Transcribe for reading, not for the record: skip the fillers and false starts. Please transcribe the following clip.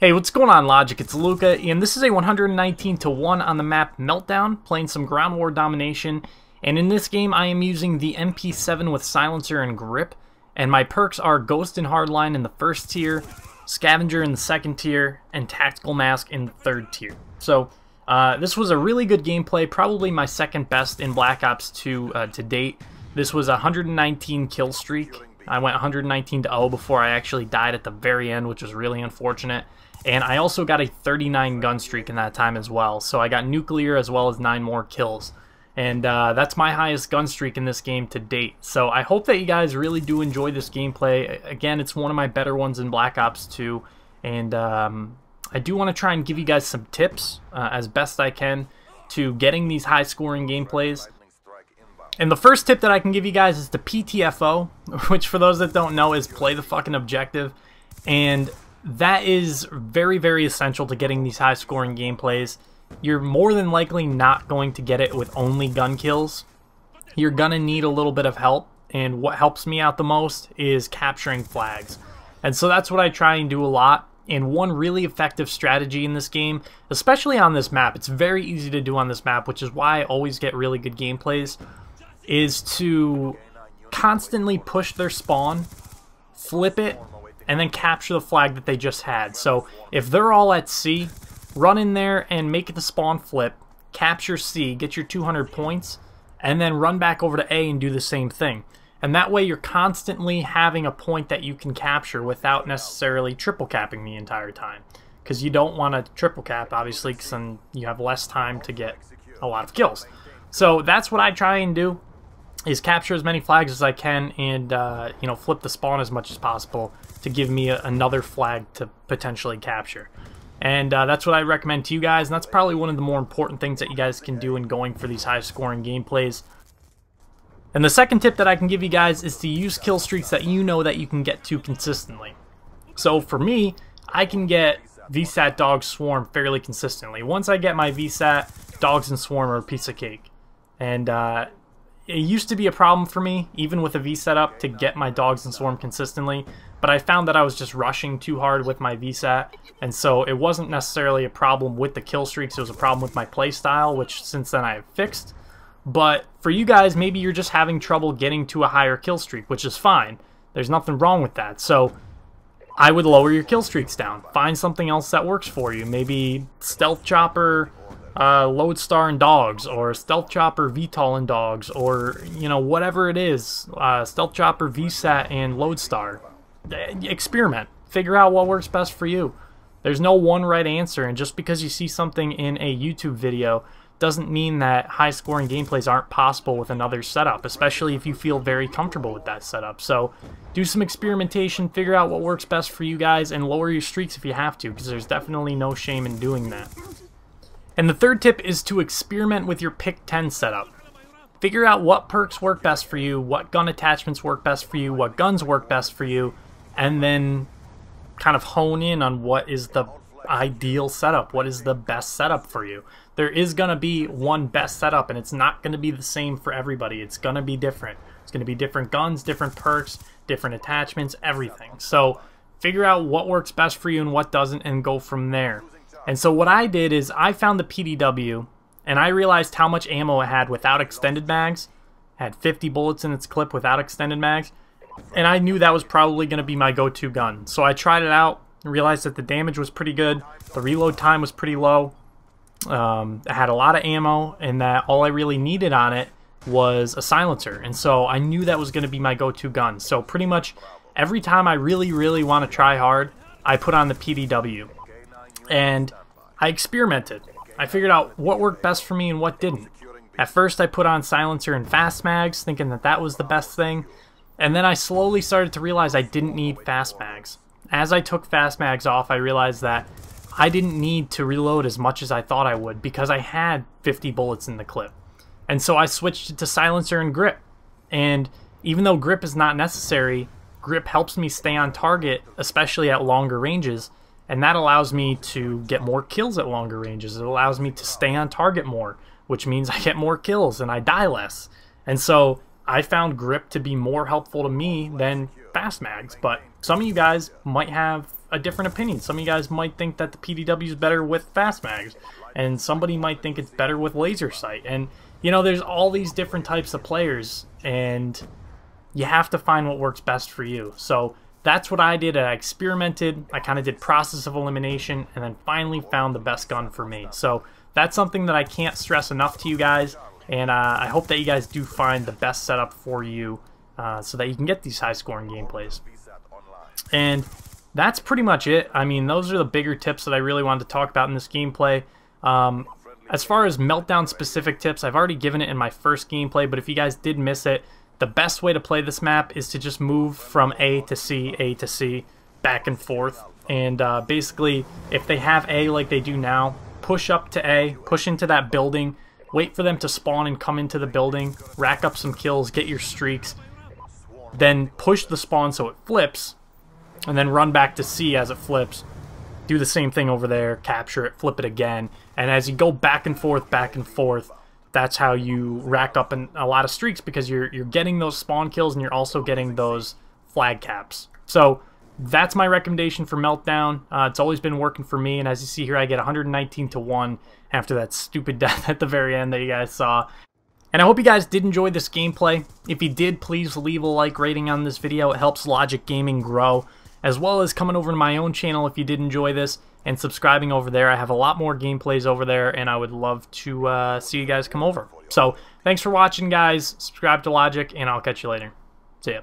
Hey, what's going on, Logic? It's Luca, and this is a 119-1 on the map Meltdown, playing some ground war domination. And in this game, I am using the MP7 with silencer and grip, and my perks are Ghost and Hardline in the first tier, Scavenger in the second tier, and Tactical Mask in the third tier. So this was a really good gameplay, probably my second best in Black Ops 2 to date. This was a 119 kill streak. I went 119-0 before I actually died at the very end, which was really unfortunate. And I also got a 39 gun streak in that time as well. So I got nuclear as well as 9 more kills. And that's my highest gun streak in this game to date. So I hope that you guys really do enjoy this gameplay. Again, it's one of my better ones in Black Ops 2. And I do want to try and give you guys some tips as best I can to getting these high scoring gameplays. And the first tip that I can give you guys is the PTFO, which for those that don't know is play the fucking objective. And that is very, very essential to getting these high-scoring gameplays. You're more than likely not going to get it with only gun kills. You're gonna need a little bit of help, and what helps me out the most is capturing flags. And so that's what I try and do a lot. And one really effective strategy in this game, especially on this map, it's very easy to do on this map, which is why I always get really good gameplays, is to constantly push their spawn, flip it, and then capture the flag that they just had. So if they're all at C, run in there and make the spawn flip, capture C, get your 200 points, and then run back over to A and do the same thing. And that way you're constantly having a point that you can capture without necessarily triple capping the entire time. Because you don't want to triple cap, obviously, because then you have less time to get a lot of kills. So that's what I try and do, is capture as many flags as I can and you know, flip the spawn as much as possible to give me another flag to potentially capture. And that's what I recommend to you guys, and that's probably one of the more important things that you guys can do in going for these high scoring gameplays. And the second tip that I can give you guys is to use kill streaks that you know that you can get to consistently. So for me, I can get VSAT, Dogs, Swarm fairly consistently. Once I get my VSAT, Dogs and Swarm are a piece of cake. And it used to be a problem for me, even with a V setup, to get my Dogs and Swarm consistently, but I found that I was just rushing too hard with my VSAT, and so it wasn't necessarily a problem with the kill streaks, it was a problem with my playstyle, which since then I have fixed. But for you guys, maybe you're just having trouble getting to a higher kill streak, which is fine. There's nothing wrong with that. So I would lower your kill streaks down. Find something else that works for you. Maybe Stealth Chopper, Lodestar and Dogs, or Stealth Chopper VTOL and Dogs, or you know, whatever it is, Stealth Chopper VSAT and Lodestar. Experiment, figure out what works best for you. There's no one right answer, and just because you see something in a YouTube video doesn't mean that high scoring gameplays aren't possible with another setup, especially if you feel very comfortable with that setup. So do some experimentation, figure out what works best for you guys, and lower your streaks if you have to, because there's definitely no shame in doing that. And the third tip is to experiment with your pick 10 setup. Figure out what perks work best for you, what gun attachments work best for you, what guns work best for you, and then kind of hone in on what is the ideal setup, what is the best setup for you. There is going to be one best setup, and it's not going to be the same for everybody. It's going to be different. It's going to be different guns, different perks, different attachments, everything. So figure out what works best for you and what doesn't, and go from there. And so what I did is I found the PDW, and I realized how much ammo it had without extended mags. It had 50 bullets in its clip without extended mags, and I knew that was probably going to be my go-to gun. So I tried it out and realized that the damage was pretty good, the reload time was pretty low, it had a lot of ammo, and that all I really needed on it was a silencer. And so I knew that was going to be my go-to gun. So pretty much every time I really, really want to try hard, I put on the PDW. And I experimented. I figured out what worked best for me and what didn't. At first I put on silencer and fast mags, thinking that that was the best thing. And then I slowly started to realize I didn't need fast mags. As I took fast mags off, I realized that I didn't need to reload as much as I thought I would, because I had 50 bullets in the clip. And so I switched it to silencer and grip. And even though grip is not necessary, grip helps me stay on target, especially at longer ranges. And that allows me to get more kills at longer ranges. It allows me to stay on target more, which means I get more kills and I die less. And so I found grip to be more helpful to me than fast mags. But some of you guys might have a different opinion. Some of you guys might think that the PDW is better with fast mags, and somebody might think it's better with laser sight. And you know, there's all these different types of players, and you have to find what works best for you. So that's what I did. I experimented. I kind of did process of elimination, and then finally found the best gun for me. So that's something that I can't stress enough to you guys, and I hope that you guys do find the best setup for you so that you can get these high-scoring gameplays. And that's pretty much it. I mean, those are the bigger tips that I really wanted to talk about in this gameplay. As far as Meltdown-specific tips, I've already given it in my first gameplay, but if you guys did miss it, the best way to play this map is to just move from A to C, back and forth. And basically, if they have A like they do now, push up to A, push into that building, wait for them to spawn and come into the building, rack up some kills, get your streaks, then push the spawn so it flips, and then run back to C as it flips. Do the same thing over there, capture it, flip it again, and as you go back and forth, that's how you rack up a lot of streaks, because you're getting those spawn kills and you're also getting those flag caps. So that's my recommendation for Meltdown. It's always been working for me, and as you see here, I get 119 to 1 after that stupid death at the very end that you guys saw. And I hope you guys did enjoy this gameplay. If you did, please leave a like rating on this video. It helps Logic Gaming grow, as well as coming over to my own channel if you did enjoy this, and subscribing over there. I have a lot more gameplays over there, and I would love to see you guys come over. So, thanks for watching, guys. Subscribe to Logic, and I'll catch you later. See ya.